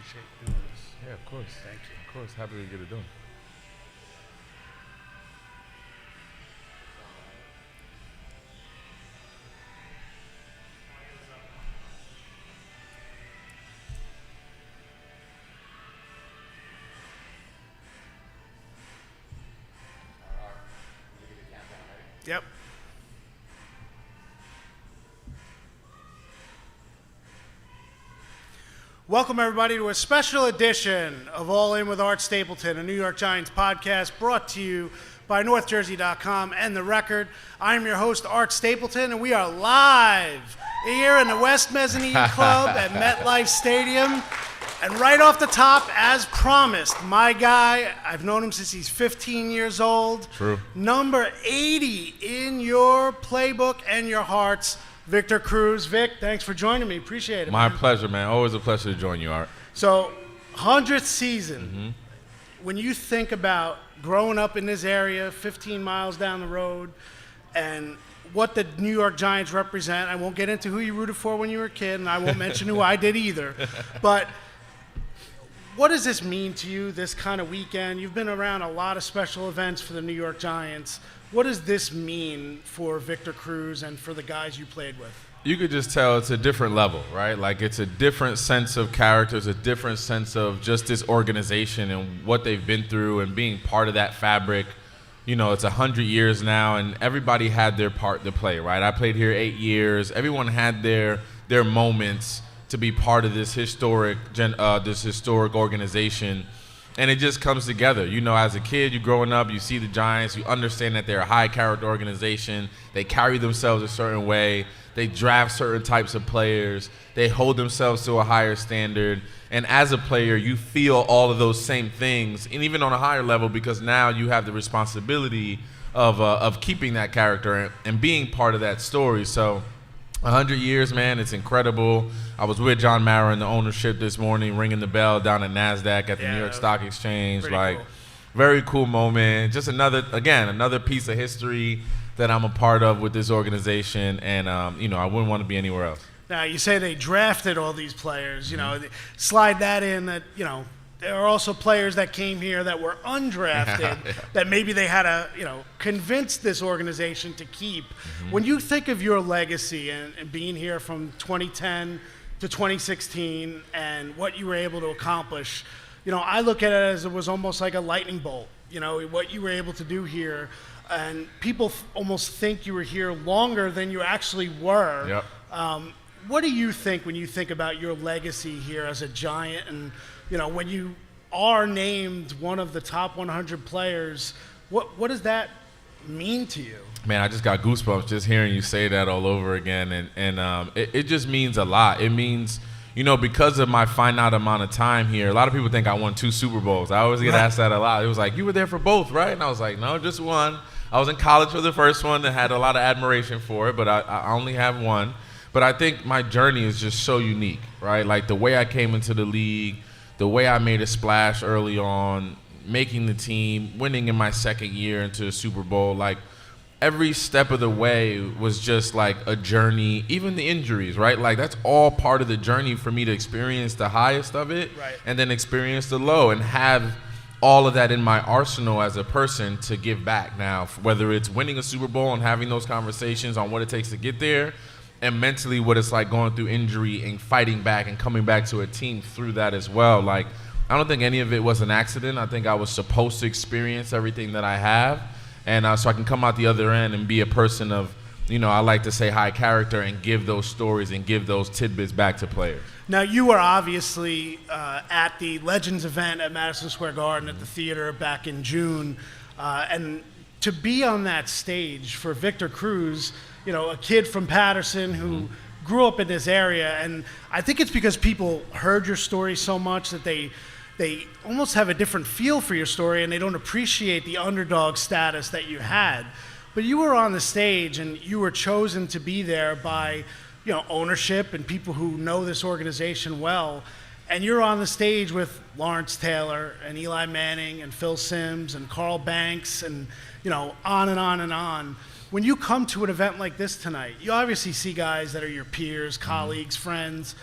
appreciate doing this. Yeah, of course. Thank you. Of course. Happy to get it done. Yep. Welcome, everybody, to a special edition of All In with Art Stapleton, a New York Giants podcast brought to you by NorthJersey.com and The Record. I'm your host, Art Stapleton, and we are live here in the West Mezzanine Club at MetLife Stadium. And right off the top, as promised, my guy, I've known him since he's 15 years old. True. Number 80 in your playbook and your hearts, Victor Cruz. Vic, thanks for joining me. Appreciate it. My pleasure, man. Always a pleasure to join you, Art. So, 100th season, when you think about growing up in this area, 15 miles down the road, and what the New York Giants represent, I won't get into who you rooted for when you were a kid, and I won't mention who I did either, but what does this mean to you, this kind of weekend? You've been around a lot of special events for the New York Giants. What does this mean for Victor Cruz and for the guys you played with? You could just tell it's a different level, right? Like, it's a different sense of character, it's a different sense of just this organization and what they've been through and being part of that fabric. You know, it's 100 years now, and everybody had their part to play, right? I played here 8 years. Everyone had their moments to be part of this historic organization, and it just comes together. You know, as a kid, you're growing up, you see the Giants, you understand that they're a high-character organization. They carry themselves a certain way. They draft certain types of players. They hold themselves to a higher standard. And as a player, you feel all of those same things, and even on a higher level, because now you have the responsibility of keeping that character and being part of that story. So 100 years, man, it's incredible. I was with John Mara in the ownership this morning, ringing the bell down at NASDAQ at the New York Stock Exchange. Like, cool. Very cool moment. Just another piece of history that I'm a part of with this organization, and I wouldn't want to be anywhere else. Now, you say they drafted all these players. You know, slide that in that, there are also players that came here that were undrafted that maybe they had to, convince this organization to keep. When you think of your legacy and being here from 2010 to 2016 and what you were able to accomplish, I look at it as it was almost like a lightning bolt, what you were able to do here. And people almost think you were here longer than you actually were. Yep. What do you think when you think about your legacy here as a Giant, and when you are named one of the top 100 players, what does that mean to you? Man, I just got goosebumps just hearing you say that all over again, and it just means a lot. It means, because of my finite amount of time here, a lot of people think I won 2 Super Bowls. I always get asked that a lot. It was like, you were there for both, right? And I was like, no, just one. I was in college for the first one and had a lot of admiration for it, but I only have one. But I think my journey is just so unique, right? Like, the way I came into the league, the way I made a splash early on, making the team, winning in my second year into a Super Bowl, like, every step of the way was just like a journey. Even the injuries, right? Like, that's all part of the journey for me to experience the highest of it, right, and then experience the low and have all of that in my arsenal as a person to give back now, whether it's winning a Super Bowl and having those conversations on what it takes to get there, and mentally what it's like going through injury and fighting back and coming back to a team through that as well. Like, I don't think any of it was an accident. I think I was supposed to experience everything that I have, and so I can come out the other end and be a person of, I like to say high character, and give those stories and give those tidbits back to players. Now, you were obviously at the Legends event at Madison Square Garden at the theater back in June, and to be on that stage for Victor Cruz, a kid from Patterson who grew up in this area, and I think it's because people heard your story so much that they almost have a different feel for your story, and they don't appreciate the underdog status that you had. But you were on the stage, and you were chosen to be there by ownership and people who know this organization well, and you're on the stage with Lawrence Taylor and Eli Manning and Phil Simms and Carl Banks and on and on and on. When you come to an event like this tonight, you obviously see guys that are your peers, colleagues, friends,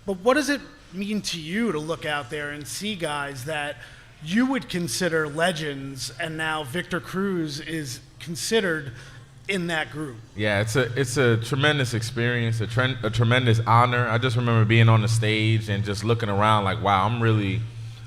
but what does it mean to you to look out there and see guys that you would consider legends, and now Victor Cruz is considered in that group? Yeah, it's a tremendous experience, a tremendous honor. I just remember being on the stage and just looking around like, wow, I'm really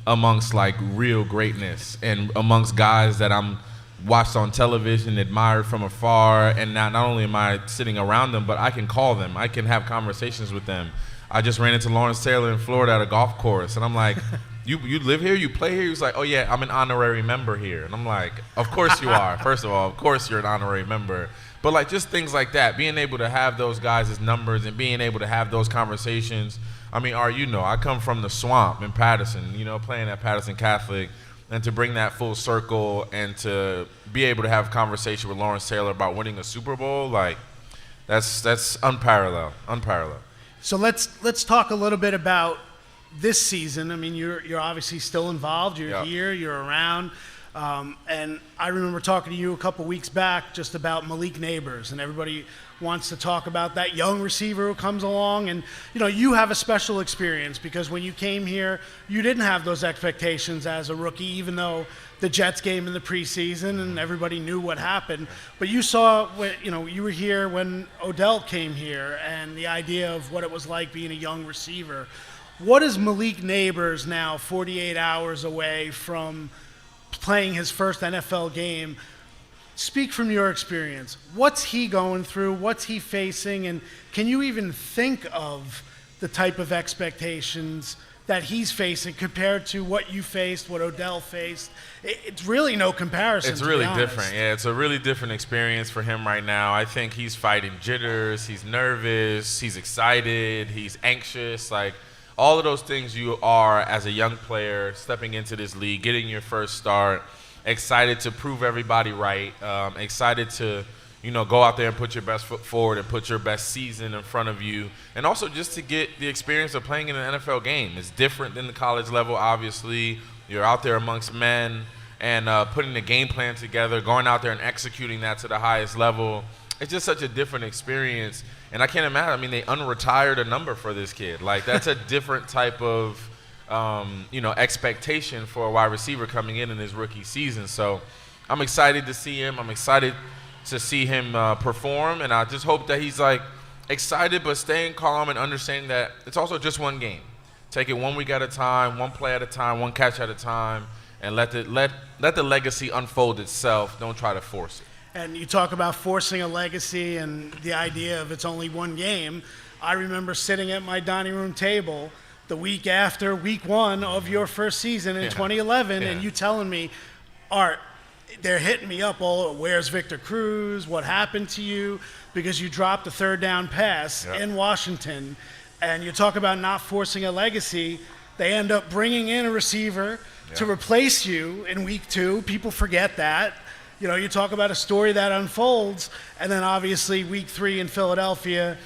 amongst like real greatness and amongst guys that I'm watched on television, admired from afar, and not only am I sitting around them, but I can call them. I can have conversations with them. I just ran into Lawrence Taylor in Florida at a golf course, and I'm like, you live here? You play here? He was like, oh, yeah, I'm an honorary member here. And I'm like, of course you are. First of all, of course you're an honorary member. But, like, just things like that, being able to have those guys as numbers and being able to have those conversations. I mean, I come from the swamp in Patterson, playing at Patterson Catholic. And to bring that full circle and to be able to have a conversation with Lawrence Taylor about winning a Super Bowl, like that's unparalleled. So let's talk a little bit about this season. I mean, you're obviously still involved. You're here. You're around. And I remember talking to you a couple weeks back just about Malik Neighbors, and everybody wants to talk about that young receiver who comes along. And, you have a special experience because when you came here, you didn't have those expectations as a rookie, even though the Jets game in the preseason and everybody knew what happened. But you saw, you were here when Odell came here and the idea of what it was like being a young receiver. What is Malik Neighbors now, 48 hours away from playing his first NFL game? Speak from your experience. What's he going through? What's he facing? And can you even think of the type of expectations that he's facing compared to what you faced, what Odell faced? It's really no comparison. It's really different. Yeah, it's a really different experience for him right now. I think he's fighting jitters. He's nervous. He's excited. He's anxious. Like, all of those things you are as a young player stepping into this league, getting your first start, excited to prove everybody right, excited to, go out there and put your best foot forward and put your best season in front of you, and also just to get the experience of playing in an NFL game. It's different than the college level, obviously. You're out there amongst men and putting the game plan together, going out there and executing that to the highest level. It's just such a different experience. And I can't imagine, I mean, they unretired a number for this kid. Like, that's a different type of, expectation for a wide receiver coming in his rookie season. So I'm excited to see him. I'm excited to see him perform. And I just hope that he's, like, excited but staying calm and understanding that it's also just one game. Take it 1 week at a time, one play at a time, one catch at a time, and let the legacy unfold itself. Don't try to force it. And you talk about forcing a legacy and the idea of it's only one game. I remember sitting at my dining room table the week after week one of your first season in 2011, and you telling me, Art, they're hitting me up where's Victor Cruz? What happened to you? Because you dropped a third down pass in Washington, and you talk about not forcing a legacy. They end up bringing in a receiver to replace you in week 2. People forget that. You talk about a story that unfolds, and then obviously week 3 in Philadelphia,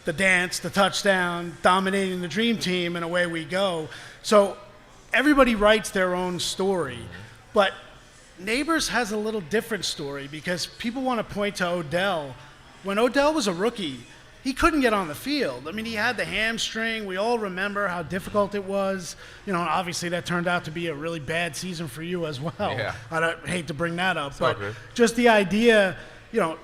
the dance, the touchdown, dominating the dream team, and away we go. So everybody writes their own story, but Neighbors has a little different story because people want to point to Odell. When Odell was a rookie, he couldn't get on the field. I mean, he had the hamstring. We all remember how difficult it was. Obviously that turned out to be a really bad season for you as well. Yeah. I hate to bring that up, It's but all good. just the idea,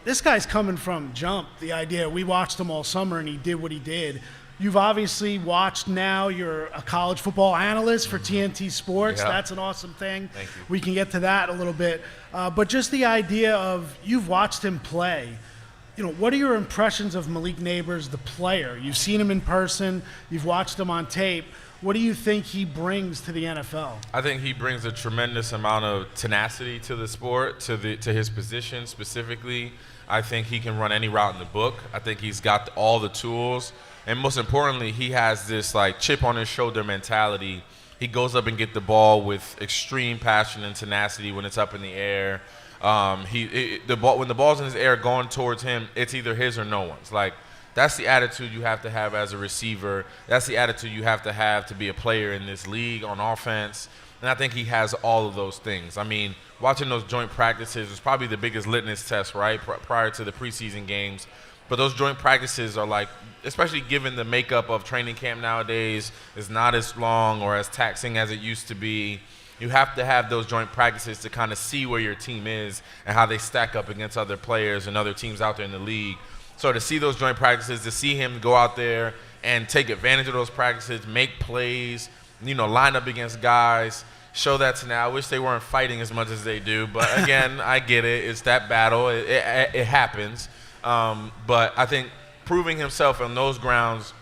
this guy's coming from jump. The idea, we watched him all summer and he did what he did. You've obviously watched now. You're a college football analyst for TNT Sports. Yeah. That's an awesome thing. Thank you. We can get to that a little bit. But just the idea of you've watched him play. What are your impressions of Malik Neighbors, the player? You've seen him in person. You've watched him on tape. What do you think he brings to the NFL? I think he brings a tremendous amount of tenacity to the sport, to his position specifically. I think he can run any route in the book. I think he's got all the tools. And most importantly, he has this like chip on his shoulder mentality. He goes up and get the ball with extreme passion and tenacity when it's up in the air. When the ball's in his air going towards him, it's either his or no one's. Like, that's the attitude you have to have as a receiver. That's the attitude you have to be a player in this league on offense. And I think he has all of those things. I mean, watching those joint practices was probably the biggest litmus test, right, prior to the preseason games. But those joint practices are like, especially given the makeup of training camp nowadays, is not as long or as taxing as it used to be. You have to have those joint practices to kind of see where your team is and how they stack up against other players and other teams out there in the league. So to see those joint practices, to see him go out there and take advantage of those practices, make plays, line up against guys, show that to now. I wish they weren't fighting as much as they do. But, again, I get it. It's that battle. It happens. But I think proving himself on those grounds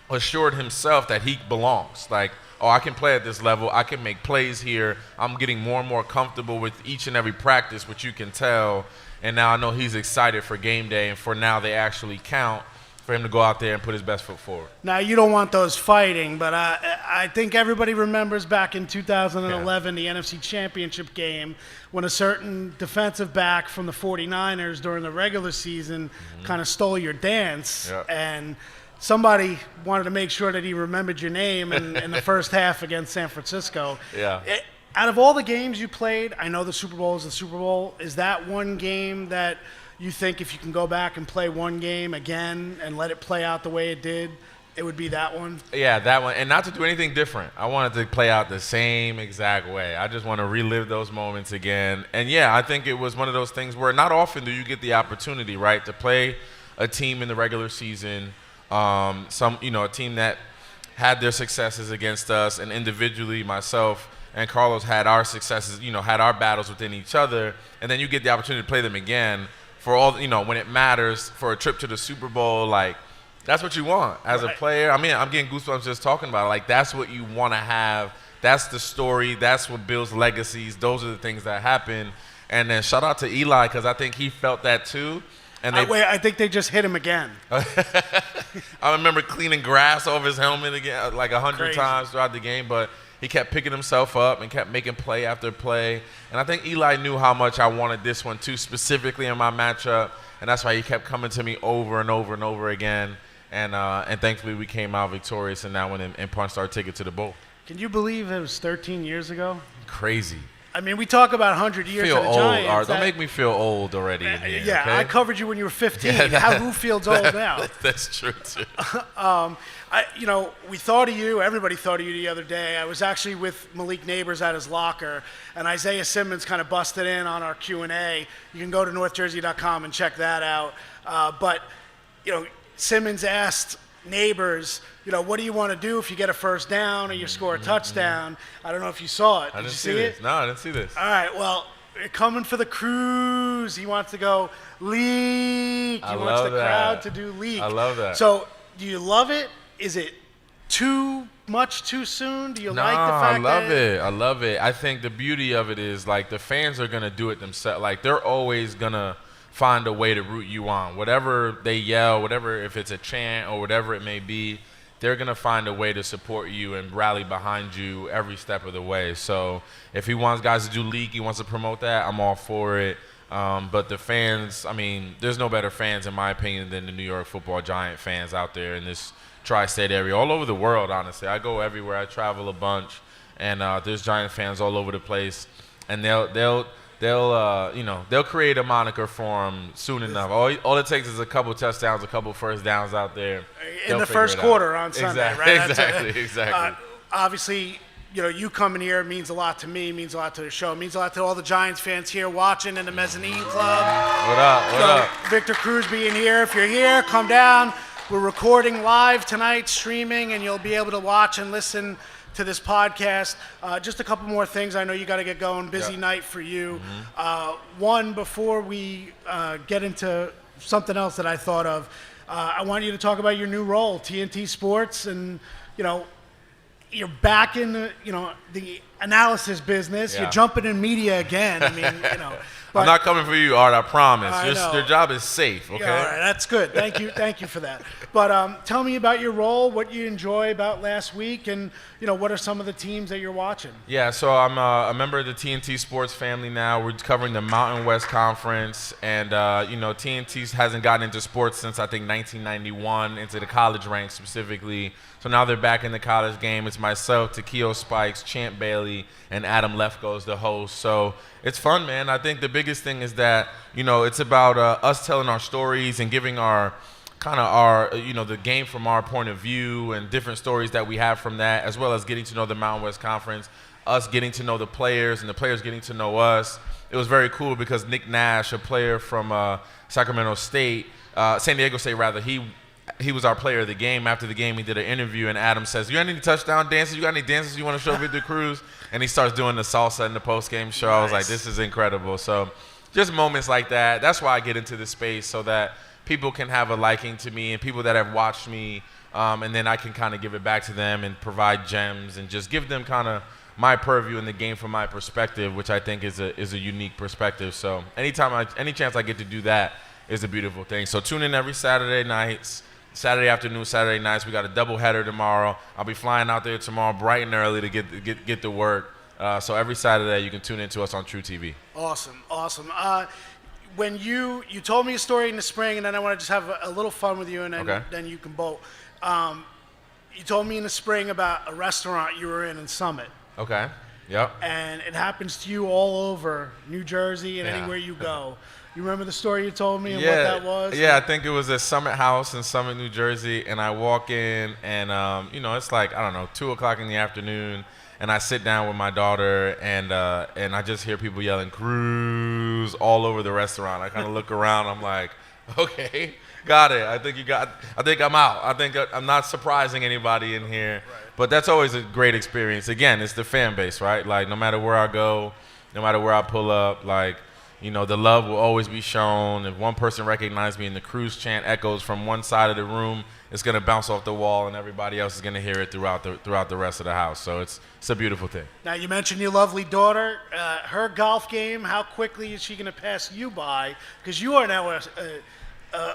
assured himself that he belongs. Like, I can play at this level. I can make plays here. I'm getting more and more comfortable with each and every practice, which you can tell. And now I know he's excited for game day, and for now they actually count for him to go out there and put his best foot forward. Now, you don't want those fighting, but I think everybody remembers back in 2011, the NFC Championship game, when a certain defensive back from the 49ers during the regular season kind of stole your dance, and somebody wanted to make sure that he remembered your name in the first half against San Francisco. Out of all the games you played, I know the Super Bowl is the Super Bowl. Is that one game that you think if you can go back and play one game again and let it play out the way it did, it would be that one? Yeah, that one. And not to do anything different. I want it to play out the same exact way. I just want to relive those moments again. And, yeah, I think it was one of those things where not often do you get the opportunity, right, to play a team in the regular season, a team that had their successes against us, and individually myself and Carlos had our successes, had our battles within each other, and then you get the opportunity to play them again for all, when it matters, for a trip to the Super Bowl. Like, that's what you want as a player. I mean, I'm getting goosebumps just talking about it. Like, that's what you want to have. That's the story. That's what builds legacies. Those are the things that happen. And then shout out to Eli, because I think he felt that too. And I think they just hit him again. I remember cleaning grass off his helmet again, like 100 times throughout the game, but he kept picking himself up and kept making play after play. And I think Eli knew how much I wanted this one too, specifically in my matchup. And that's why he kept coming to me over and over and over again. And thankfully we came out victorious in that one and punched our ticket to the bowl. Can you believe it was 13 years ago? Crazy. I mean, we talk about 100 years feel of the old, Giants. Art. Don't make me feel old already in here, yeah, okay? I covered you when you were 15. Who feels old now? That's true, too. We thought of you. Everybody thought of you the other day. I was actually with Malik Neighbors at his locker, and Isaiah Simmons kind of busted in on our Q&A. You can go to northjersey.com and check that out. But Simmons asked Neighbors, what do you want to do if you get a first down or you score a touchdown? I don't know if you saw it. Did you see it? No, I didn't see this. All right, well, coming for the Cruz. He wants to go leak. He wants the crowd to do leak. I love that. So do you love it? Is it too much too soon? Do you like the fact I love it. I think the beauty of it is, like, the fans are going to do it themselves. Like, they're always going to find a way to root you on. Whatever they yell, if it's a chant or whatever it may be, they're going to find a way to support you and rally behind you every step of the way. So if he wants guys to do league, he wants to promote that, I'm all for it. But the fans, I mean, there's no better fans, in my opinion, than the New York Football Giant fans out there in this tri-state area, all over the world, honestly. I go everywhere. I travel a bunch, and there's Giant fans all over the place. And they'll create a moniker for him soon enough. All it takes is a couple touchdowns, a couple first downs out there. In the first quarter on Sunday, right? Exactly. Obviously, you coming here means a lot to me, means a lot to the show, means a lot to all the Giants fans here watching in the Mezzanine Club. What up? Victor Cruz being here. If you're here, come down. We're recording live tonight, streaming, and you'll be able to watch and listen to this podcast. Just a couple more things. I know you got to get going. Busy night for you. One, before we get into something else that I thought of, I want you to talk about your new role, TNT Sports, and you're back in the analysis business. You're jumping in media again. I mean, I'm not coming for you, Art. I promise. Your job is safe. Okay. Yeah, all right, that's good. Thank you for that. But tell me about your role, what you enjoy about last week, and what are some of the teams that you're watching? Yeah, so I'm a member of the TNT Sports family now. We're covering the Mountain West Conference, and TNT hasn't gotten into sports since I think 1991, into the college ranks specifically. So now they're back in the college game. It's myself, Takeo Spikes, Champ Bailey, and Adam Lefkoe is the host. So it's fun, man. I think the biggest thing is that, it's about us telling our stories and giving our the game from our point of view and different stories that we have from that, as well as getting to know the Mountain West Conference, us getting to know the players and the players getting to know us. It was very cool because Nick Nash, a player from Sacramento State, San Diego State rather, he was our player of the game. After the game, he did an interview, and Adam says, "You got any touchdown dances? You got any dances you want to show Victor Cruz?" And he starts doing the salsa in the post-game show. Nice. I was like, this is incredible. So just moments like that. That's why I get into this space, so that people can have a liking to me and people that have watched me, and then I can kind of give it back to them and provide gems and just give them kind of my purview in the game from my perspective, which I think is a unique perspective. So any chance I get to do that is a beautiful thing. So tune in every Saturday nights. Saturday afternoon, Saturday nights. We got a doubleheader tomorrow. I'll be flying out there tomorrow bright and early to get to work. So every Saturday you can tune into us on True TV. Awesome. When you told me a story in the spring, and then I want to just have a little fun with you, and then you can bolt. You told me in the spring about a restaurant you were in Summit. Okay. Yep. And it happens to you all over New Jersey and anywhere you go. You remember the story you told me and what that was? Yeah, I think it was at Summit House in Summit, New Jersey, and I walk in, and it's like, I don't know, 2 o'clock in the afternoon, and I sit down with my daughter, and I just hear people yelling "Cruz" all over the restaurant. I kind of look around, I'm like, okay, got it. I think I'm out. I think I'm not surprising anybody in here. Right. But that's always a great experience. Again, it's the fan base, right? Like, no matter where I go, no matter where I pull up, like, the love will always be shown. If one person recognizes me and the Cruz chant echoes from one side of the room, it's going to bounce off the wall, and everybody else is going to hear it throughout the rest of the house. So it's a beautiful thing. Now, you mentioned your lovely daughter. Her golf game, how quickly is she going to pass you by? Because you are now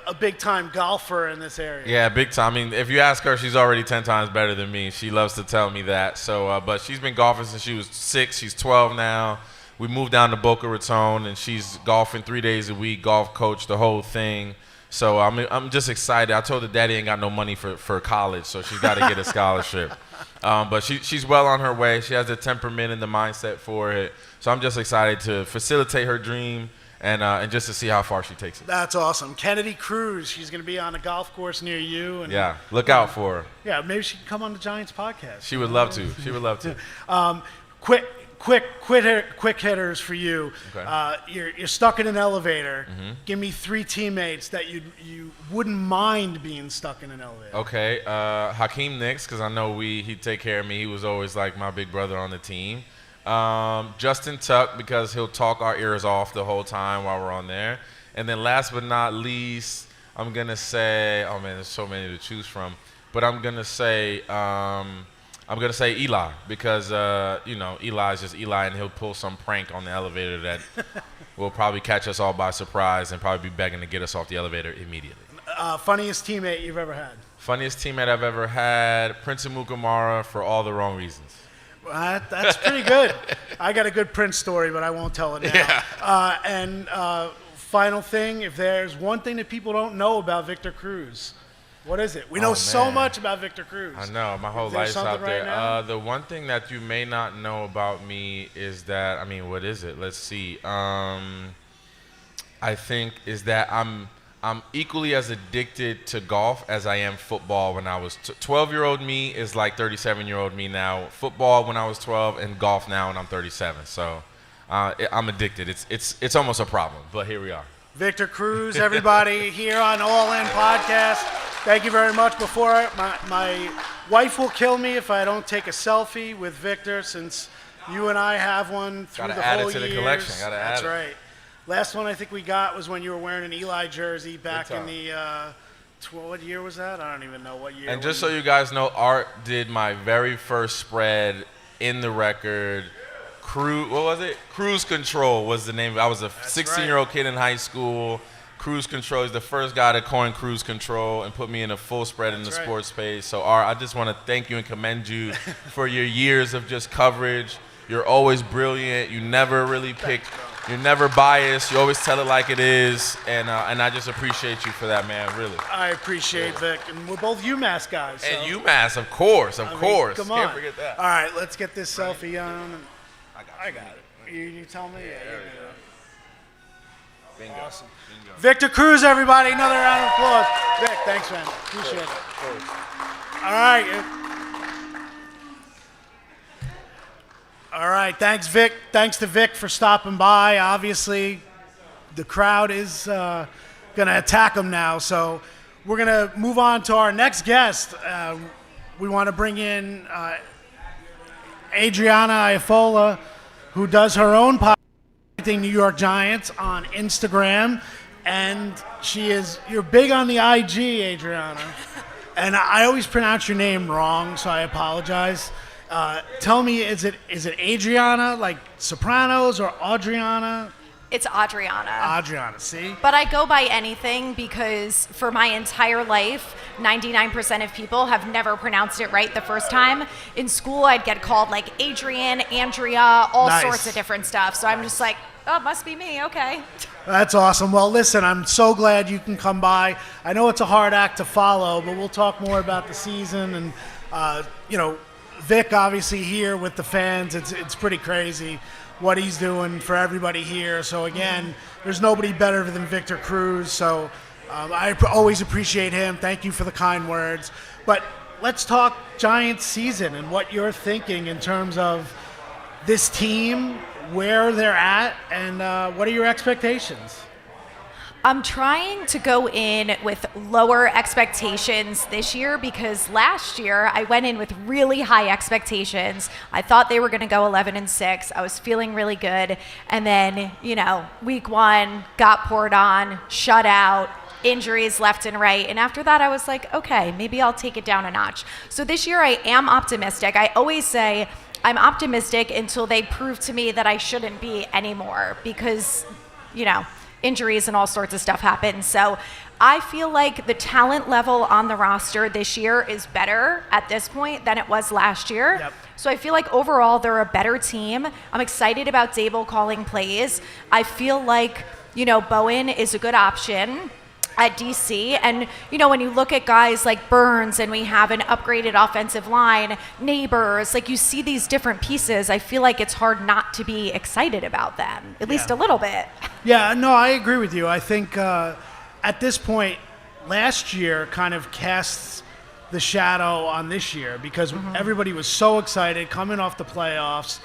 a big-time golfer in this area. Yeah, big time. I mean, if you ask her, she's already 10 times better than me. She loves to tell me that. So, but she's been golfing since she was 6. She's 12 now. We moved down to Boca Raton, and she's golfing 3 days a week, golf coach, the whole thing. So I'm just excited. I told her daddy ain't got no money for college, so she's got to get a scholarship. But she's well on her way. She has the temperament and the mindset for it. So I'm just excited to facilitate her dream and just to see how far she takes it. That's awesome. Kennedy Cruz, she's going to be on a golf course near you. And, yeah, look out for her. Yeah, maybe she can come on the Giants podcast. She would love to. She would love to. Quick hitters for you. Okay. You're stuck in an elevator. Mm-hmm. Give me 3 teammates that you wouldn't mind being stuck in an elevator. Okay. Hakeem Nicks, because I know he'd take care of me. He was always like my big brother on the team. Justin Tuck, because he'll talk our ears off the whole time while we're on there. And then last but not least, I'm going to say, oh man, there's so many to choose from. But I'm going to say Eli, because Eli is just Eli, and he'll pull some prank on the elevator that will probably catch us all by surprise and probably be begging to get us off the elevator immediately. Funniest teammate you've ever had? Funniest teammate I've ever had, Prince Amukamara, for all the wrong reasons. That's pretty good. I got a good Prince story, but I won't tell it now. Yeah. Final thing, if there's one thing that people don't know about Victor Cruz, what is it? We know so much about Victor Cruz. I know. My whole life's out there. Right the one thing that you may not know about me is that, what is it? Let's see. I think is that I'm equally as addicted to golf as I am football when I was 12-year-old me is like 37-year-old me now. Football when I was 12 and golf now when I'm 37. So I'm addicted. It's almost a problem, but here we are. Victor Cruz, everybody here on All In Podcast. Thank you very much. Before my wife will kill me if I don't take a selfie with Victor, since you and I have one through the whole years. Gotta add it to the collection. That's right. Last one I think we got was when you were wearing an Eli jersey back in the what year was that? I don't even know what year. And just so you guys know, Art did my very first spread in the record. What was it? Cruise Control was the name. I was a 16-year-old kid in high school. Cruise Control is the first guy to coin Cruise Control and put me in a full spread in the sports space. So, Art, I just want to thank you and commend you for your years of just coverage. You're always brilliant. You never really pick. You're never biased. You always tell it like it is, and I just appreciate you for that, man. Really. I appreciate Vic, and we're both UMass guys. So. And UMass, of course. Come on. Can't forget that. All right, let's get this selfie on. I got it. You tell me. Yeah, Bingo. Awesome. Bingo. Victor Cruz, everybody, another round of applause. Vic, thanks, man. Appreciate it. All right. All right, thanks, Vic. Thanks to Vic for stopping by. Obviously, the crowd is going to attack him now, so we're going to move on to our next guest. We want to bring in Adrianna Iaffola, who does her own podcast, New York Giants, on Instagram, and you're big on the IG, Adrianna, and I always pronounce your name wrong, so I apologize. Tell me, is it Adrianna, like Sopranos, or Adrianna? It's Adrianna. Adrianna, see? But I go by anything because for my entire life, 99% of people have never pronounced it right the first time. In school, I'd get called like Adrian, Andrea, all Nice. sorts of different stuff. So I'm just like, oh, it must be me, okay. That's awesome. Well, listen, I'm so glad you can come by. I know it's a hard act to follow, but we'll talk more about the season. And, Vic, obviously, here with the fans, it's pretty crazy what he's doing for everybody here. So, again, there's nobody better than Victor Cruz. So I always appreciate him. Thank you for the kind words. But let's talk Giants season and what you're thinking in terms of this team, where they're at, and what are your expectations? I'm trying to go in with lower expectations this year because last year I went in with really high expectations. I thought they were going to go 11-6. I was feeling really good. And then, week one got poured on, shut out, injuries left and right. And after that, I was like, okay, maybe I'll take it down a notch. So this year I am optimistic. I always say I'm optimistic until they prove to me that I shouldn't be anymore because, injuries and all sorts of stuff happen. So I feel like the talent level on the roster this year is better at this point than it was last year. Yep. So I feel like overall they're a better team. I'm excited about Dable calling plays. I feel like, Bowen is a good option at DC. And, when you look at guys like Burns and we have an upgraded offensive line, Neighbors, like you see these different pieces, I feel like it's hard not to be excited about them, at least a little bit. Yeah, no, I agree with you. I think at this point, last year kind of casts the shadow on this year because everybody was so excited coming off the playoffs,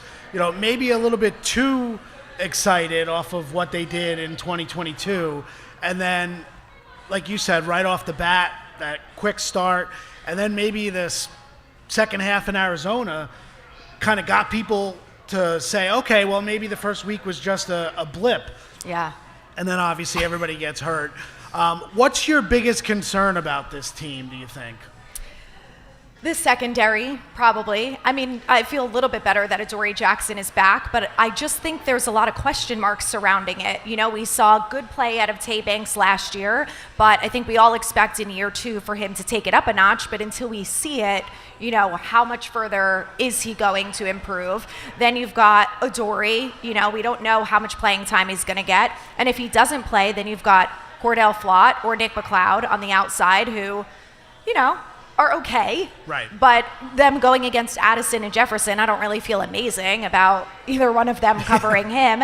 maybe a little bit too excited off of what they did in 2022. And then, like you said, right off the bat, that quick start, and then maybe this second half in Arizona kind of got people to say, okay, well, maybe the first week was just a blip. Yeah. And then obviously everybody gets hurt. What's your biggest concern about this team, do you think? The secondary, probably. I mean, I feel a little bit better that Adoree Jackson is back, but I just think there's a lot of question marks surrounding it. We saw good play out of Tay Banks last year, but I think we all expect in year two for him to take it up a notch, but until we see it, how much further is he going to improve? Then you've got Adoree, we don't know how much playing time he's going to get, and if he doesn't play, then you've got Cordell Flott or Nick McLeod on the outside who, are okay. Right. But them going against Addison and Jefferson, I don't really feel amazing about either one of them covering him.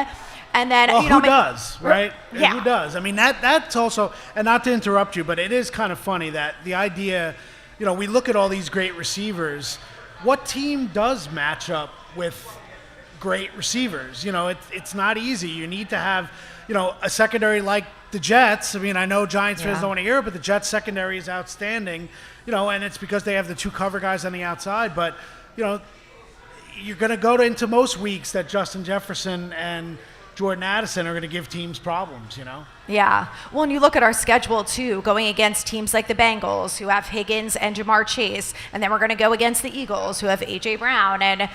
And then, well, who does, right? Yeah. Who does? I mean, that's also, and not to interrupt you, but it is kind of funny that the idea, we look at all these great receivers. What team does match up with great receivers? It's not easy. You need to have, a secondary like the Jets. I mean, I know Giants fans don't want to hear it, but the Jets secondary is outstanding, and it's because they have the two cover guys on the outside. But, you're going to go into most weeks that Justin Jefferson and Jordan Addison are going to give teams problems, Yeah. Well, and you look at our schedule, too, going against teams like the Bengals, who have Higgins and Jamar Chase, and then we're going to go against the Eagles, who have A.J. Brown and, and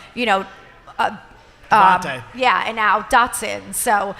now Dotson. So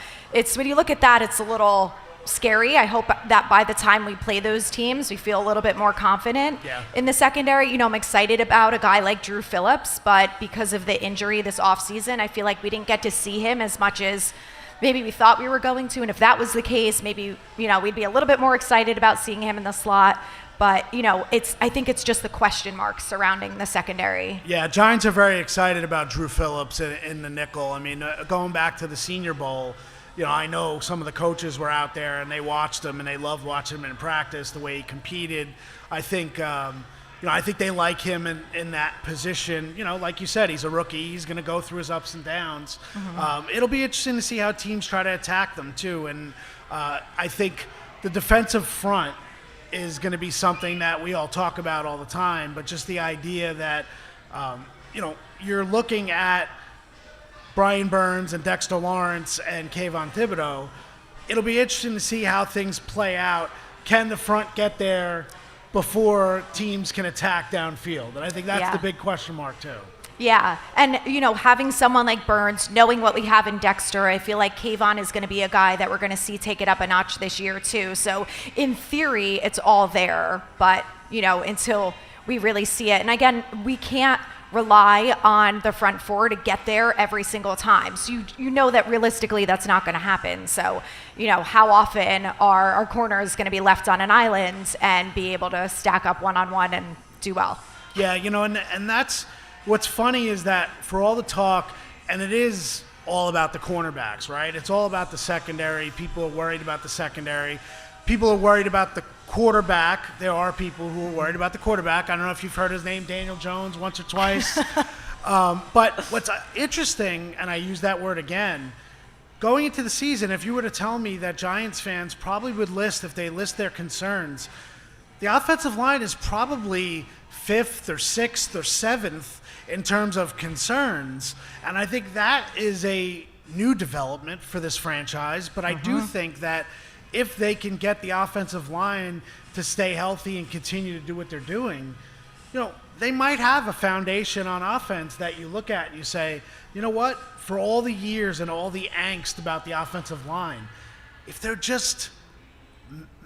when you look at that, it's a little scary. I hope that by the time we play those teams, we feel a little bit more confident in the secondary. I'm excited about a guy like Drew Phillips, but because of the injury this offseason, I feel like we didn't get to see him as much as maybe we thought we were going to. And if that was the case, maybe, we'd be a little bit more excited about seeing him in the slot. But, I think it's just the question marks surrounding the secondary. Yeah, Giants are very excited about Drew Phillips in the nickel. I mean, going back to the Senior Bowl, I know some of the coaches were out there and they watched him and they loved watching him in practice, the way he competed. I think, I think they like him in that position. Like you said, he's a rookie. He's going to go through his ups and downs. It'll be interesting to see how teams try to attack them too. And I think the defensive front is going to be something that we all talk about all the time, but just the idea that, you're looking at Brian Burns and Dexter Lawrence and Kayvon Thibodeau. It'll be interesting to see how things play out. Can the front get there before teams can attack downfield? And I think that's the big question mark too. Yeah, and having someone like Burns, knowing what we have in Dexter, I feel like Kayvon is going to be a guy that we're going to see take it up a notch this year too. So in theory, it's all there, but until we really see it. And again, we can't rely on the front four to get there every single time. So you know that realistically that's not going to happen. So, how often are our corners going to be left on an island and be able to stack up one-on-one and do well? Yeah, and that's what's funny is that for all the talk, and it is all about the cornerbacks, right? It's all about the secondary. People are worried about the secondary. People are worried about the quarterback. There are people who are worried about the quarterback. I don't know if you've heard his name, Daniel Jones, once or twice. But what's interesting, and I use that word again, going into the season, if you were to tell me that Giants fans probably would list, if they list their concerns, the offensive line is probably 5th or 6th or 7th in terms of concerns. And I think that is a new development for this franchise. But I do think that if they can get the offensive line to stay healthy and continue to do what they're doing, they might have a foundation on offense that you look at and you say, you know what, for all the years and all the angst about the offensive line, if they're just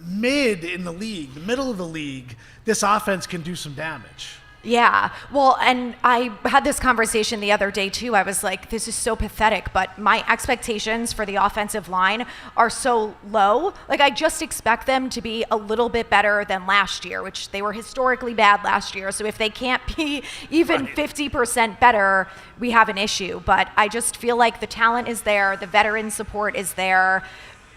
mid in the league, the middle of the league, this offense can do some damage. Yeah, well, and I had this conversation the other day too. I was like, this is so pathetic, but my expectations for the offensive line are so low. Like, I just expect them to be a little bit better than last year, which they were historically bad last year. So if they can't be even 50% better, we have an issue. But I just feel like the talent is there, the veteran support is there.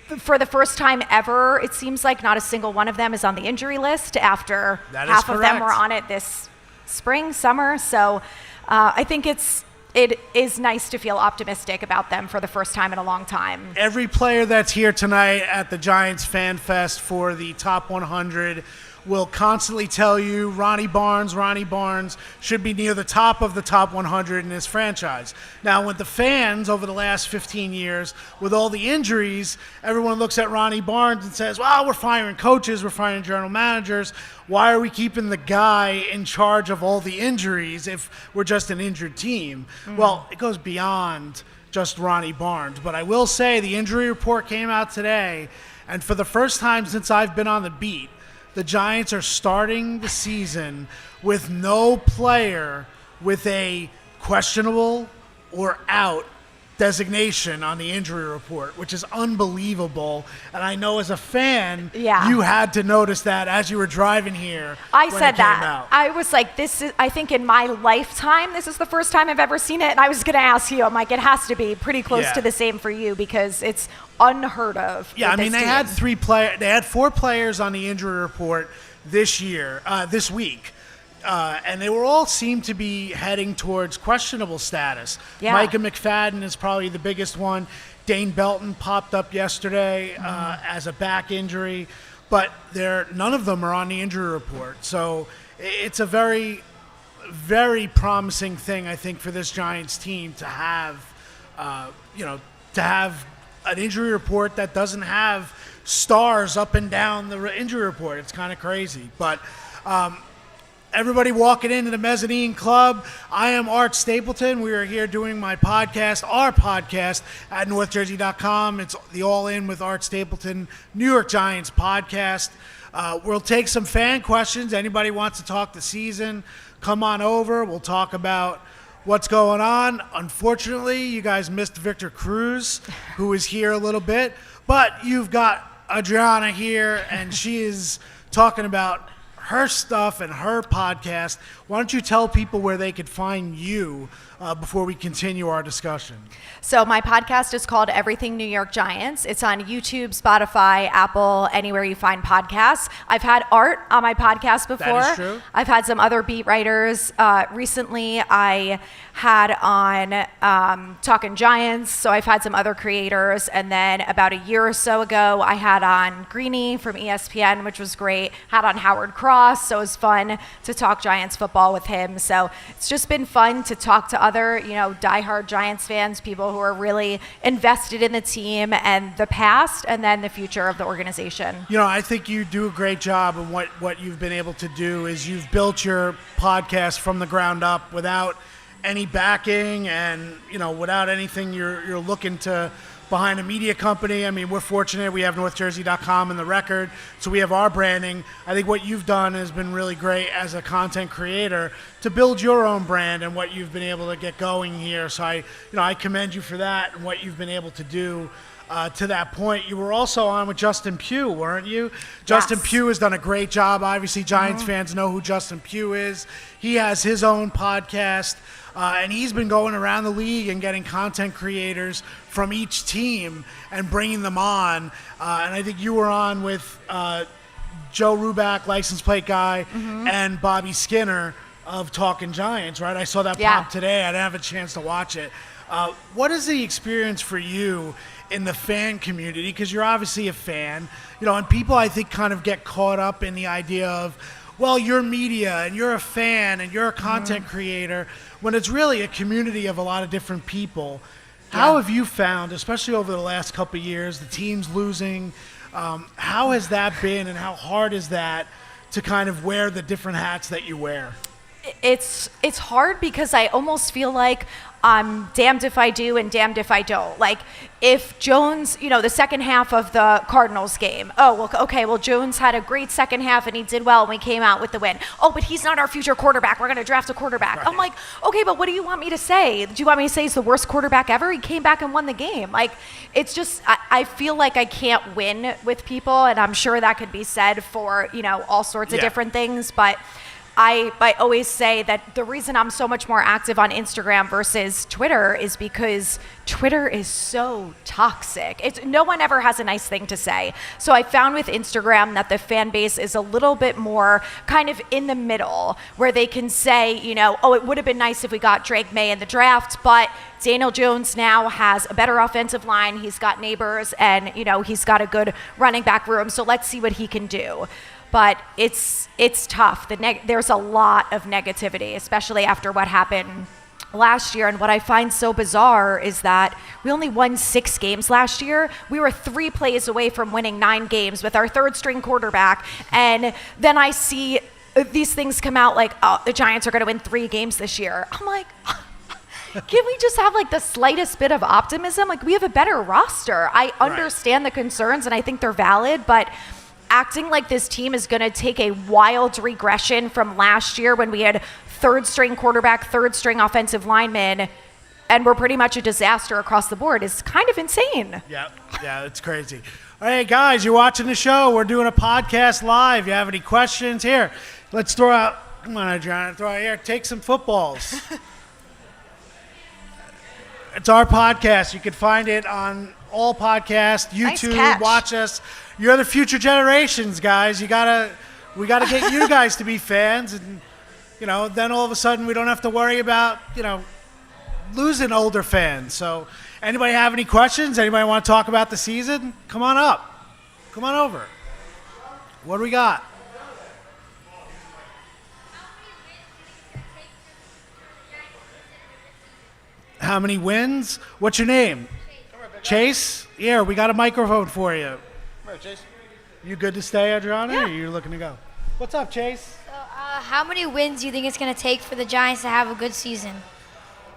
For the first time ever, it seems like not a single one of them is on the injury list after half of them were on it this spring, summer. So I think it is nice to feel optimistic about them for the first time in a long time. Every player that's here tonight at the Giants FanFest for the top 100 will constantly tell you Ronnie Barnes should be near the top of the top 100 in this franchise. Now, with the fans over the last 15 years, with all the injuries, everyone looks at Ronnie Barnes and says, well, we're firing coaches, we're firing general managers. Why are we keeping the guy in charge of all the injuries if we're just an injured team? Well, it goes beyond just Ronnie Barnes. But I will say the injury report came out today, and for the first time since I've been on the beat, the Giants are starting the season with no player with a questionable or out designation on the injury report, which is unbelievable. And I know as a fan, you had to notice that as you were driving here. I said that. I was like, I think in my lifetime, this is the first time I've ever seen it. And I was going to ask you, I'm like, it has to be pretty close to the same for you because it's unheard of. Yeah, I mean, they had 4 players on the injury report this week. And they all seem to be heading towards questionable status. Yeah. Micah McFadden is probably the biggest one. Dane Belton popped up yesterday as a back injury, but none of them are on the injury report. So it's a very, very promising thing, I think, for this Giants team to have, to have an injury report that doesn't have stars up and down the injury report. It's kind of crazy, but. Everybody walking into the Mezzanine Club. I am Art Stapleton. We are here doing our podcast at NorthJersey.com. It's the All In with Art Stapleton, New York Giants podcast. We'll take some fan questions. Anybody wants to talk the season, come on over. We'll talk about what's going on. Unfortunately, you guys missed Victor Cruz, who is here a little bit. But you've got Adrianna here, and she is talking about her stuff and her podcast. Why don't you tell people where they could find you before we continue our discussion? So my podcast is called Everything New York Giants. It's on YouTube, Spotify, Apple, anywhere you find podcasts. I've had Art on my podcast before. That is true. I've had some other beat writers. Recently, I had on Talking Giants, so I've had some other creators. And then about a year or so ago, I had on Greeny from ESPN, which was great. Had on Howard Cross, so it was fun to talk Giants football with him. So it's just been fun to talk to other, diehard Giants fans, people who are really invested in the team and the past and then the future of the organization. I think you do a great job, and what you've been able to do is you've built your podcast from the ground up without any backing and, without anything you're looking to behind a media company. I mean, we're fortunate. We have NorthJersey.com and The Record, so we have our branding. I think what you've done has been really great as a content creator to build your own brand and what you've been able to get going here. So I commend you for that and what you've been able to do to that point. You were also on with Justin Pugh, weren't you? Yes. Justin Pugh has done a great job. Obviously, Giants fans know who Justin Pugh is. He has his own podcast. And he's been going around the league and getting content creators from each team and bringing them on. And I think you were on with Joe Ruback, license plate guy, and Bobby Skinner of Talking Giants, right? I saw that pop today. I didn't have a chance to watch it. What is the experience for you in the fan community? Because you're obviously a fan, and people, I think, kind of get caught up in the idea of, well, you're media and you're a fan and you're a content creator, when it's really a community of a lot of different people. How have you found, especially over the last couple of years, the team's losing, how has that been and how hard is that to kind of wear the different hats that you wear? It's hard because I almost feel like I'm damned if I do and damned if I don't. Like, if Jones, the second half of the Cardinals game, Jones had a great second half and he did well and we came out with the win. Oh, but he's not our future quarterback. We're going to draft a quarterback. Right. I'm like, okay, but what do you want me to say? Do you want me to say he's the worst quarterback ever? He came back and won the game. Like, it's just, I feel like I can't win with people, and I'm sure that could be said for, all sorts of different things, but I always say that the reason I'm so much more active on Instagram versus Twitter is because Twitter is so toxic. No one ever has a nice thing to say. So I found with Instagram that the fan base is a little bit more kind of in the middle, where they can say, it would have been nice if we got Drake May in the draft, but Daniel Jones now has a better offensive line. He's got neighbors and, he's got a good running back room. So let's see what he can do. But it's tough. There's a lot of negativity, especially after what happened last year. And what I find so bizarre is that we only won 6 games last year. We were 3 plays away from winning 9 games with our third string quarterback. And then I see these things come out like, oh, the Giants are going to win 3 games this year. I'm like, can we just have like the slightest bit of optimism? Like, we have a better roster. I understand the concerns and I think they're valid, but acting like this team is going to take a wild regression from last year when we had third string quarterback, third string offensive lineman, and we're pretty much a disaster across the board is kind of insane. Yeah, it's crazy. All right, guys, you're watching the show. We're doing a podcast live. You have any questions? Here, let's throw out, come on, Adrianna, throw out here, take some footballs. It's our podcast. You can find it on all podcasts, YouTube, nice, watch us. You're the future generations, guys. We gotta get you guys to be fans, and then all of a sudden we don't have to worry about losing older fans. So, anybody have any questions? Anybody want to talk about the season? Come on up, come on over. What do we got? How many wins? What's your name? Chase? Yeah, we got a microphone for you. Chase. You good to stay, Adrianna, or are you looking to go? What's up, Chase? So, how many wins do you think it's going to take for the Giants to have a good season?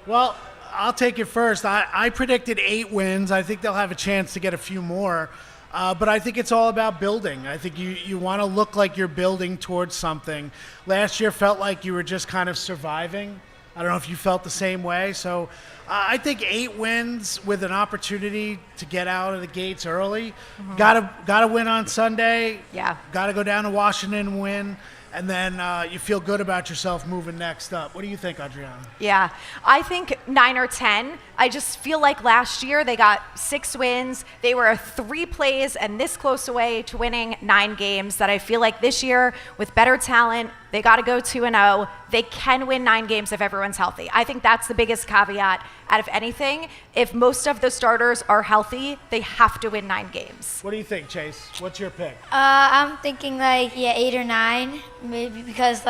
Well, I'll take it first. I predicted 8 wins. I think they'll have a chance to get a few more. But I think it's all about building. I think you want to look like you're building towards something. Last year felt like you were just kind of surviving. I don't know if you felt the same way. So I think 8 wins with an opportunity to get out of the gates early. Mm-hmm. Got to win on Sunday. Yeah. Got to go down to Washington and win. and then you feel good about yourself moving next up. What do you think, Adrianna? Yeah, I think 9 or 10. I just feel like last year they got 6 wins. They were 3 plays and this close away to winning 9 games. That I feel like this year, with better talent, they got to go 2-0. They can win 9 games if everyone's healthy. I think that's the biggest caveat out of anything. If most of the starters are healthy, they have to win 9 games. What do you think, Chase? What's your pick? I'm thinking 8 or 9, maybe, because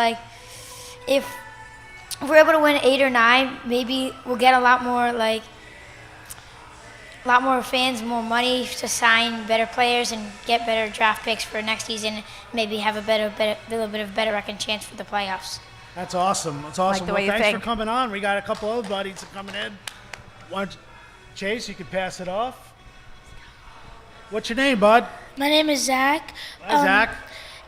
if we're able to win 8 or 9, maybe we'll get a lot more fans, more money to sign better players and get better draft picks for next season. Maybe have a little bit of better record chance for the playoffs. That's awesome. That's awesome. the way you Thanks think. for coming on. We got a couple other buddies coming in. Chase, you can pass it off. What's your name, bud? My name is Zach. Hi, Zach.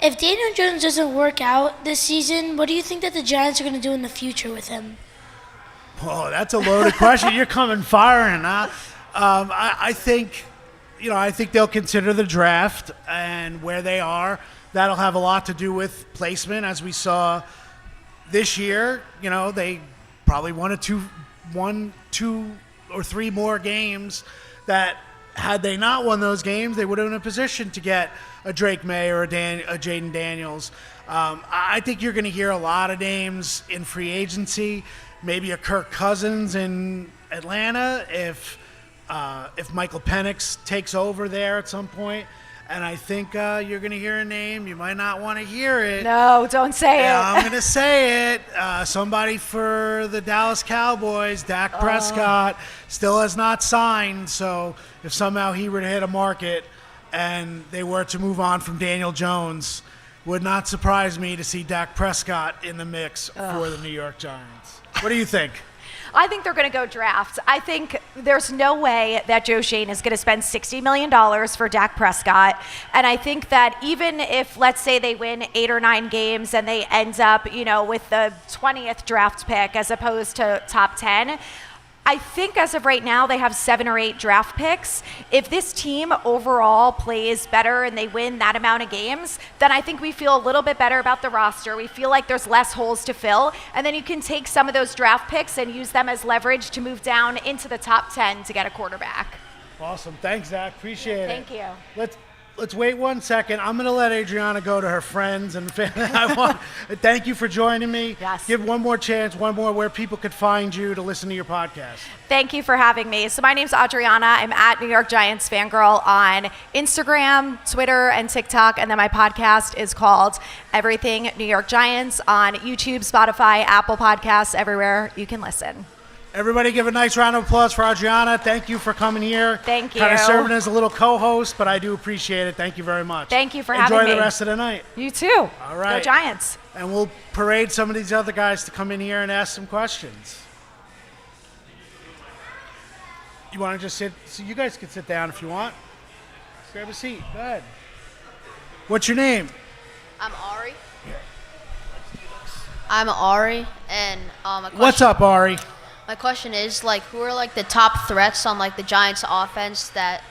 If Daniel Jones doesn't work out this season, what do you think that the Giants are going to do in the future with him? Oh, that's a loaded question. You're coming firing, huh? I think they'll consider the draft and where they are. That'll have a lot to do with placement, as we saw this year. They probably won 2 or 3 more games that, had they not won those games, they would have been in a position to get a Drake May or a Jaden Daniels. I think you're going to hear a lot of names in free agency, maybe a Kirk Cousins in Atlanta if Michael Penix takes over there at some point. And I think you're going to hear a name. You might not want to hear it. No, don't say it. I'm going to say it. Somebody for the Dallas Cowboys, Dak Prescott, still has not signed. So if somehow he were to hit a market and they were to move on from Daniel Jones, would not surprise me to see Dak Prescott in the mix for the New York Giants. What do you think? I think they're going to go draft. I think there's no way that Joe Schoen is going to spend $60 million for Dak Prescott. And I think that even if, let's say, they win 8 or 9 games and they end up, with the 20th draft pick as opposed to top 10, I think as of right now they have 7 or 8 draft picks. If this team overall plays better and they win that amount of games, then I think we feel a little bit better about the roster. We feel like there's less holes to fill, and then you can take some of those draft picks and use them as leverage to move down into the top 10 to get a quarterback. Awesome. Thanks, Zach. Appreciate it. Thank you. Let's wait 1 second. I'm going to let Adrianna go to her friends and family. Thank you for joining me. Yes. Give one more chance, where people could find you to listen to your podcast. Thank you for having me. So my name's Adrianna. I'm at New York Giants Fangirl on Instagram, Twitter, and TikTok. And then my podcast is called Everything New York Giants on YouTube, Spotify, Apple Podcasts, everywhere you can listen. Everybody give a nice round of applause for Adrianna. Thank you for coming here. Thank you. Kind of serving as a little co-host, but I do appreciate it. Thank you very much. Thank you for having Enjoy me. the rest of the night. You too. All right. Go Giants. And we'll parade some of these other guys to come in here and ask some questions. You want to just sit? So you guys can sit down if you want. Grab a seat. Go ahead. What's your name? I'm Ari. I'm Ari, and What's up, Ari? my question is, who are, the top threats on, the Giants' offense that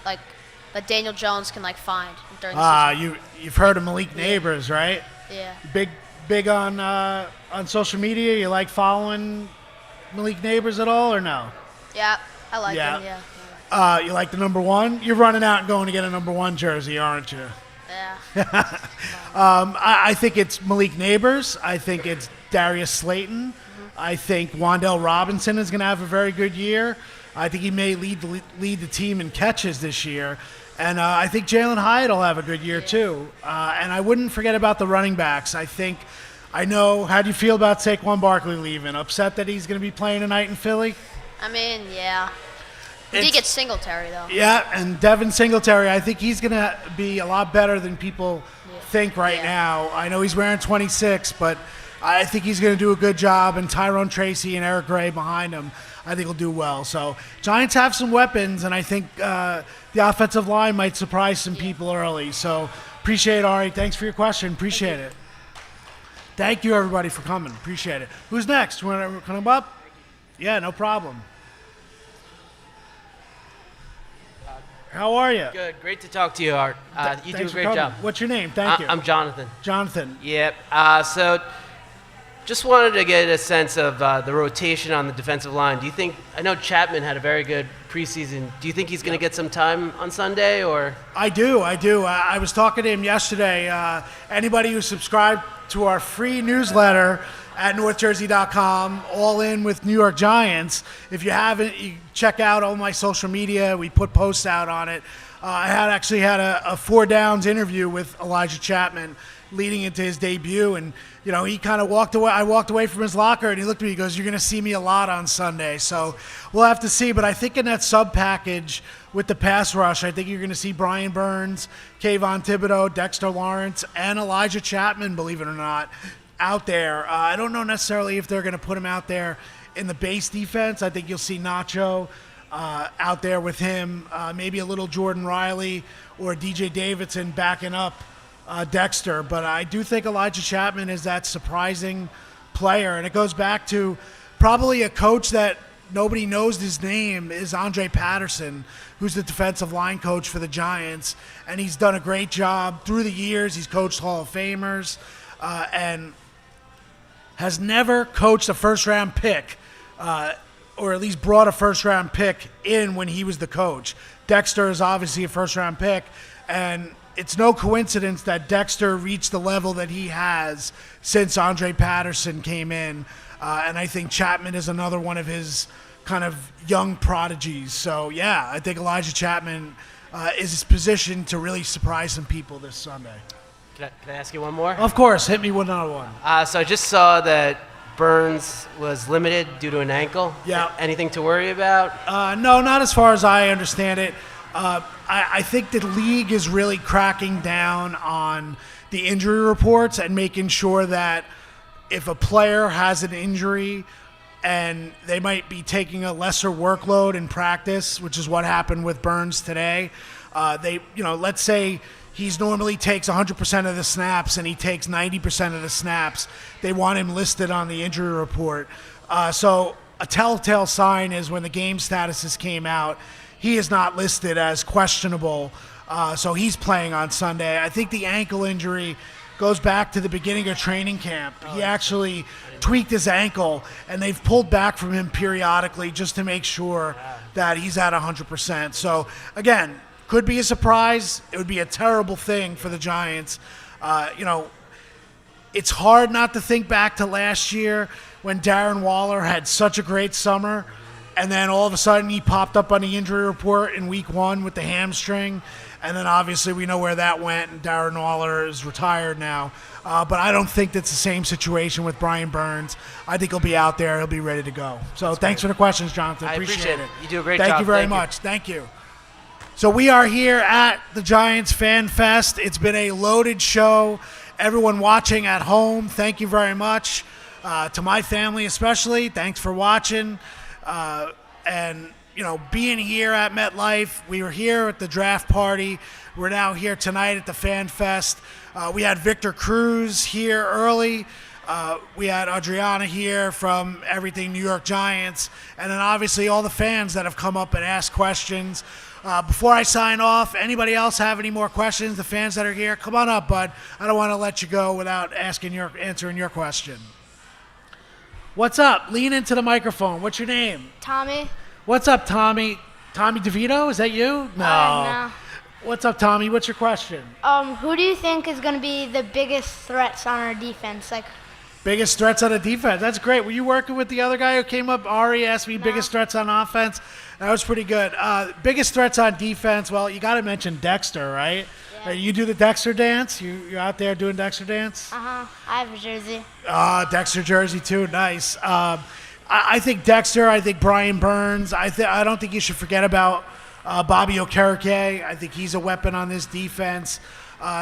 Daniel Jones can, find during the season? You've heard of Malik Neighbors, right? Yeah. Big on social media. You like following Malik Neighbors at all, or no? Yeah, I like Yeah. him, yeah. You like the number 1? You're running out and going to get a number 1 jersey, aren't you? Yeah. I think it's Malik Neighbors. I think it's Darius Slayton. I think Wan'Dale Robinson is going to have a very good year. I think he may lead the team in catches this year. And I think Jalen Hyatt will have a good year too. And I wouldn't forget about the running backs. How do you feel about Saquon Barkley leaving? Upset that he's going to be playing tonight in Philly? I mean, yeah. We did get Singletary, though. Yeah, and Devin Singletary, I think he's going to be a lot better than people think right now. I know he's wearing 26, but I think he's going to do a good job, and Tyrone Tracy and Eric Gray behind him, I think will do well. So Giants have some weapons, and I think the offensive line might surprise some people early. So appreciate it, Ari. Thanks for your question. Appreciate it. Thank you, everybody, for coming. Appreciate it. Who's next? You want to come up? Yeah, no problem. How are you? Good. Great to talk to you, Art. You do a Thanks for great coming. job. What's your name? Thank you. I'm Jonathan. Jonathan. Yep. So just wanted to get a sense of the rotation on the defensive line. Do you think, I know Chapman had a very good preseason. Do you think he's going to get some time on Sunday, or? I do. I was talking to him yesterday. Anybody who subscribed to our free newsletter at northjersey.com, All In with New York Giants. If you haven't, you check out all my social media. We put posts out on it. I actually had a 4 Downs interview with Elijah Chapman leading into his debut, and he kind of walked away. I walked away from his locker, and he looked at me. He goes, "You're going to see me a lot on Sunday." So we'll have to see. But I think in that sub package with the pass rush, I think you're going to see Brian Burns, Kayvon Thibodeau, Dexter Lawrence, and Elijah Chapman, believe it or not, out there. I don't know necessarily if they're going to put him out there in the base defense. I think you'll see Nacho out there with him, maybe a little Jordan Riley or DJ Davidson backing up Dexter. But I do think Elijah Chapman is that surprising player. And it goes back to probably a coach that nobody knows his name is Andre Patterson, who's the defensive line coach for the Giants. And he's done a great job through the years. He's coached Hall of Famers and has never coached a first-round pick or at least brought a first-round pick in when he was the coach. Dexter is obviously a first-round pick, and it's no coincidence that Dexter reached the level that he has since Andre Patterson came in. And I think Chapman is another one of his kind of young prodigies. So, yeah, I think Elijah Chapman is positioned to really surprise some people this Sunday. Can I ask you one more? Of course. Hit me with another one. So I just saw that Burns was limited due to an ankle. Yeah. Anything to worry about? No, not as far as I understand it. I think the league is really cracking down on the injury reports and making sure that if a player has an injury and they might be taking a lesser workload in practice, which is what happened with Burns today, let's say he's normally takes 100% of the snaps and he takes 90% of the snaps. They want him listed on the injury report. So a telltale sign is when the game statuses came out, he is not listed as questionable. So he's playing on Sunday. I think the ankle injury goes back to the beginning of training camp. He actually tweaked his ankle, and they've pulled back from him periodically just to make sure that he's at 100%. So, again, could be a surprise. It would be a terrible thing for the Giants. It's hard not to think back to last year when Darren Waller had such a great summer, and then all of a sudden he popped up on the injury report in week 1 with the hamstring. And then obviously we know where that went, and Darren Waller is retired now. But I don't think that's the same situation with Brian Burns. I think he'll be out there. He'll be ready to go. So thanks for the questions, Jonathan. I appreciate it. You do a great job. Thank you very much. Thank you. So we are here at the Giants FanFest. It's been a loaded show. Everyone watching at home, thank you very much. To my family especially, thanks for watching. Being here at MetLife, we were here at the draft party. We're now here tonight at the FanFest. We had Victor Cruz here early. We had Adrianna here from Everything New York Giants. And then obviously all the fans that have come up and asked questions. Before I sign off, anybody else have any more questions? The fans that are here, come on up, bud. I don't want to let you go without answering your question. What's up? Lean into the microphone. What's your name? Tommy. What's up, Tommy? Tommy DeVito? Is that you? No. What's up, Tommy? What's your question? Who do you think is going to be the biggest threats on our defense? Biggest threats on the defense. That's great. Were you working with the other guy who came up? Ari asked me biggest threats on offense. That was pretty good. Biggest threats on defense. Well, you got to mention Dexter, right? Yeah. You do the Dexter dance? You're out there doing Dexter dance? I have a jersey. Dexter jersey too. Nice. I think Dexter. I think Brian Burns. I don't think you should forget about Bobby Okereke. I think he's a weapon on this defense.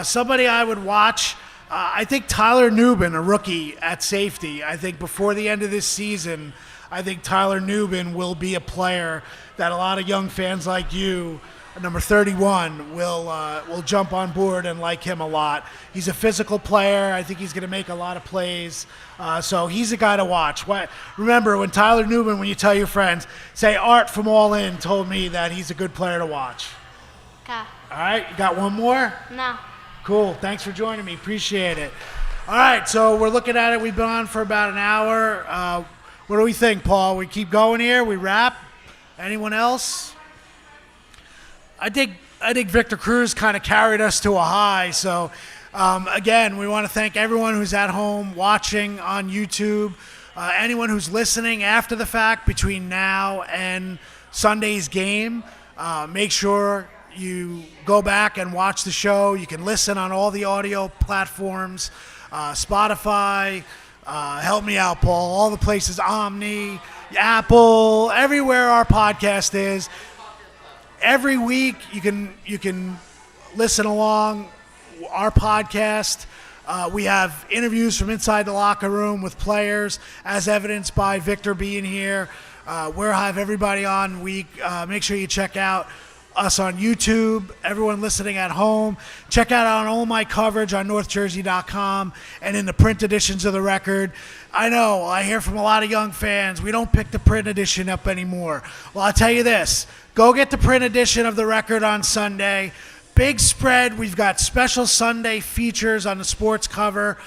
Somebody I would watch. I think Tyler Nubin, a rookie at safety. I think before the end of this season, I think Tyler Nubin will be a player that a lot of young fans like you, number 31, will jump on board and like him a lot. He's a physical player. I think he's going to make a lot of plays. So he's a guy to watch. Remember, when Tyler Nubin, when you tell your friends, say Art from All In told me that he's a good player to watch. Okay. All right, you got one more? No. Cool. Thanks for joining me. Appreciate it. All right, so we're looking at it. We've been on for about an hour. What do we think, Paul? We keep going here? We wrap? Anyone else? I think Victor Cruz kind of carried us to a high. So, again, we want to thank everyone who's at home watching on YouTube, anyone who's listening after the fact between now and Sunday's game. Make sure you go back and watch the show. You can listen on all the audio platforms, Spotify, help me out, Paul, all the places, Omni, Apple, everywhere our podcast is. Every week you can listen along our podcast. We have interviews from inside the locker room with players, as evidenced by Victor being here. We'll have everybody on week. Make sure you check out us on YouTube, everyone listening at home. Check out on all my coverage on NorthJersey.com and in the print editions of the record. I know, I hear from a lot of young fans, we don't pick the print edition up anymore. Well, I'll tell you this, go get the print edition of the record on Sunday. Big spread. We've got special Sunday features on the sports cover.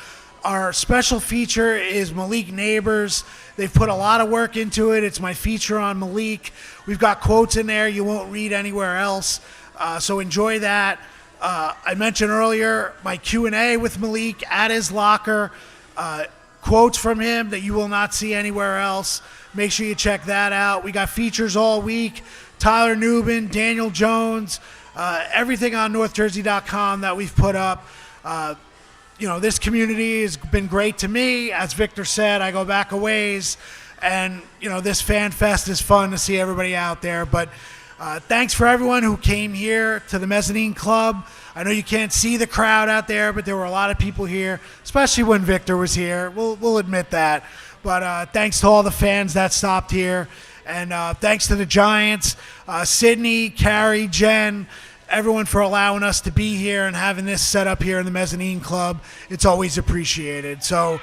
Our special feature is Malik Neighbors. They've put a lot of work into it. It's my feature on Malik. We've got quotes in there you won't read anywhere else, so enjoy that. I mentioned earlier my Q&A with Malik at his locker. Quotes from him that you will not see anywhere else. Make sure you check that out. We got features all week. Tyler Nubin, Daniel Jones, everything on NorthJersey.com that we've put up. This community has been great to me. As Victor said, I go back a ways. And, this FanFest is fun to see everybody out there. But thanks for everyone who came here to the Mezzanine Club. I know you can't see the crowd out there, but there were a lot of people here, especially when Victor was here. We'll admit that. But thanks to all the fans that stopped here. And thanks to the Giants, Sydney, Carrie, Jen, everyone for allowing us to be here and having this set up here in the Mezzanine Club. It's always appreciated. So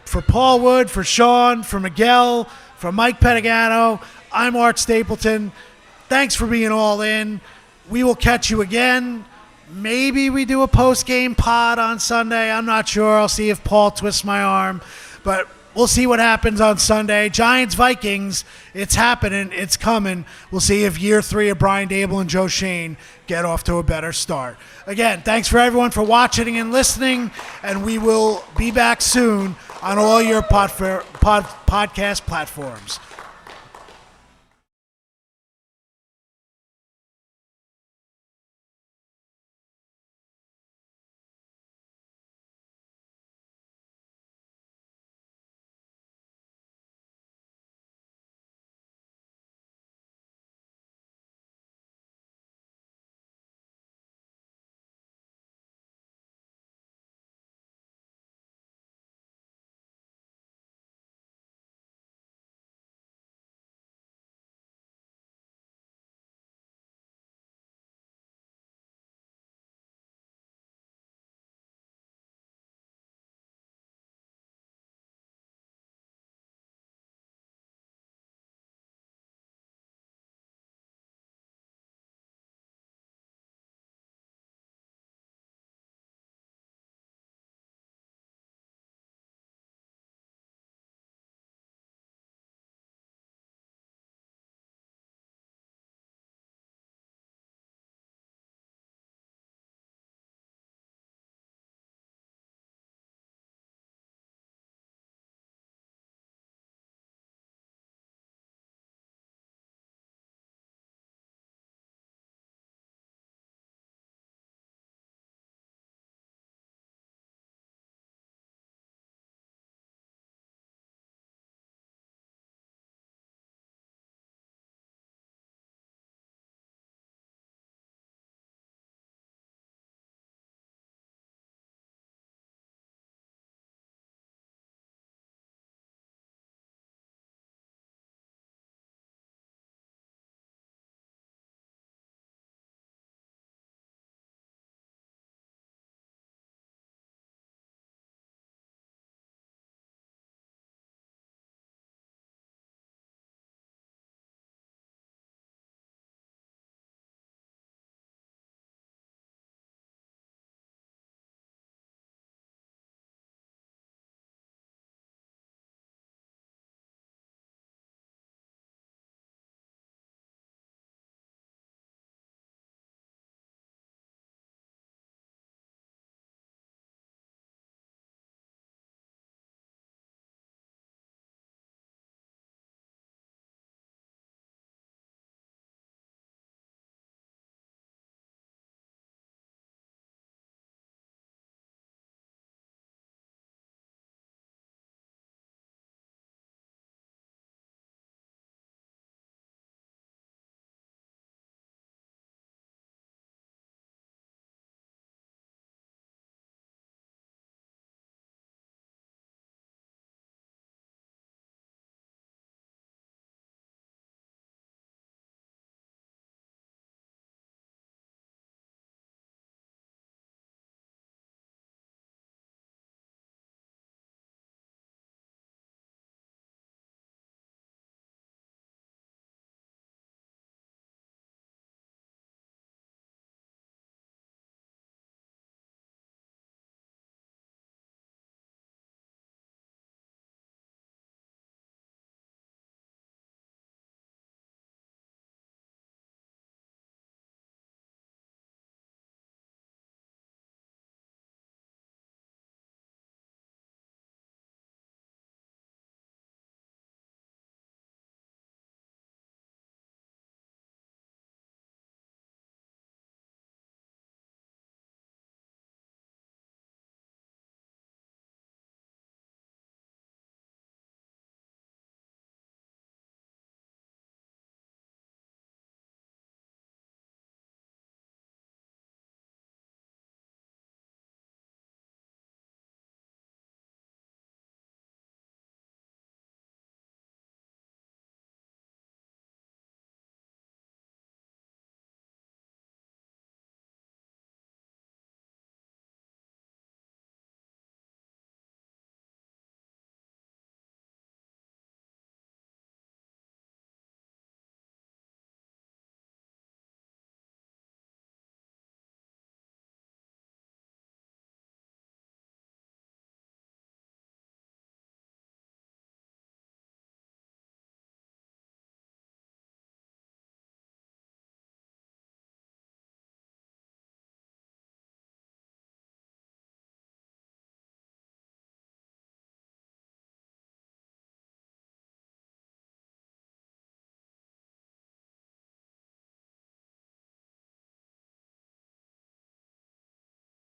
for Paul Wood, for Sean, for Miguel, for Mike Pettigano, I'm Art Stapleton. Thanks for being all in. We will catch you again. Maybe we do a post-game pod on Sunday. I'm not sure. I'll see if Paul twists my arm. But we'll see what happens on Sunday. Giants-Vikings, it's happening. It's coming. We'll see if year 3 of Brian Dable and Joe Shane get off to a better start. Again, thanks for everyone for watching and listening, and we will be back soon on all your podcast platforms.